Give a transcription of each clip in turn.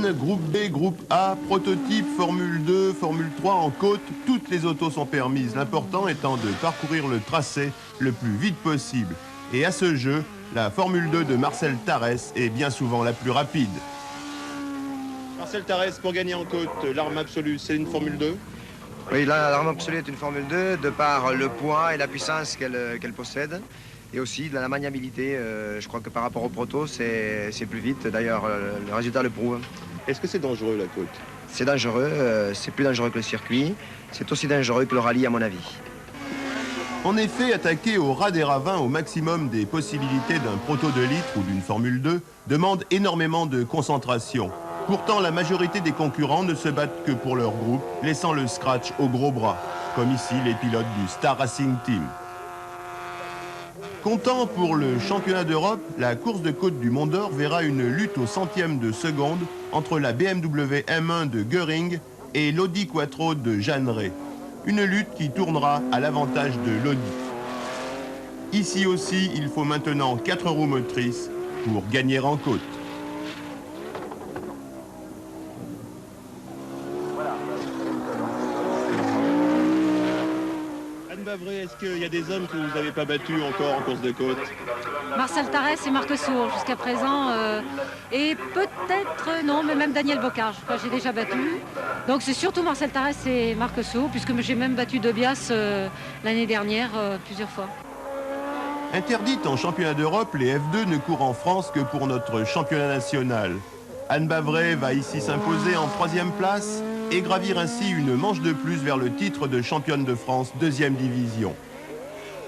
1, groupe B, groupe A, prototype, Formule 2, Formule 3 en côte, toutes les autos sont permises. L'important étant de parcourir le tracé le plus vite possible. Et à ce jeu, la Formule 2 de Marcel Tarès est bien souvent la plus rapide. Marcel Tarès, pour gagner en côte, l'arme absolue, c'est une Formule 2? Oui, l'arme absolue est une Formule 2 de par le poids et la puissance qu'elle possède. Et aussi de la maniabilité. Je crois que par rapport au proto, c'est plus vite. D'ailleurs, le résultat le prouve. Est-ce que c'est dangereux la côte? C'est dangereux, c'est plus dangereux que le circuit. C'est aussi dangereux que le rallye, à mon avis. En effet, attaquer au ras des ravins au maximum des possibilités d'un proto de litre ou d'une Formule 2 demande énormément de concentration. Pourtant, la majorité des concurrents ne se battent que pour leur groupe, laissant le scratch au gros bras, comme ici les pilotes du Star Racing Team. Comptant pour le championnat d'Europe, la course de côte du Mont d'Or verra une lutte au centième de seconde entre la BMW M1 de Göring et l'Audi Quattro de Jeanneret. Une lutte qui tournera à l'avantage de l'Audi. Ici aussi, il faut maintenant 4 roues motrices pour gagner en côte. Est-ce qu'il y a des hommes que vous n'avez pas battus encore en course de côte? Marcel Tarès et Marc Sour jusqu'à présent. Et peut-être, non, mais même Daniel Bocard, je crois que j'ai déjà battu. Donc c'est surtout Marcel Tarès et Marc Sour, puisque j'ai même battu Dobias l'année dernière plusieurs fois. Interdite en championnat d'Europe, les F2 ne courent en France que pour notre championnat national. Anne Bavray va ici s'imposer en 3e place et gravir ainsi une manche de plus vers le titre de championne de France 2e division.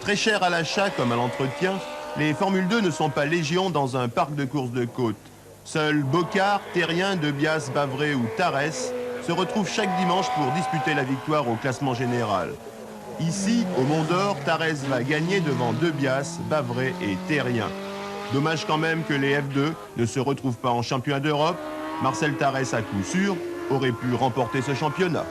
Très cher à l'achat comme à l'entretien, les Formule 2 ne sont pas légion dans un parc de course de côte. Seuls Bocard, Terrien, Debias, Bavray ou Tarès se retrouvent chaque dimanche pour disputer la victoire au classement général. Ici, au Mont d'Or, Tarès va gagner devant Debias, Bavray et Terrien. Dommage quand même que les F2 ne se retrouvent pas en championnat d'Europe. Marcel Tarès, à coup sûr, aurait pu remporter ce championnat.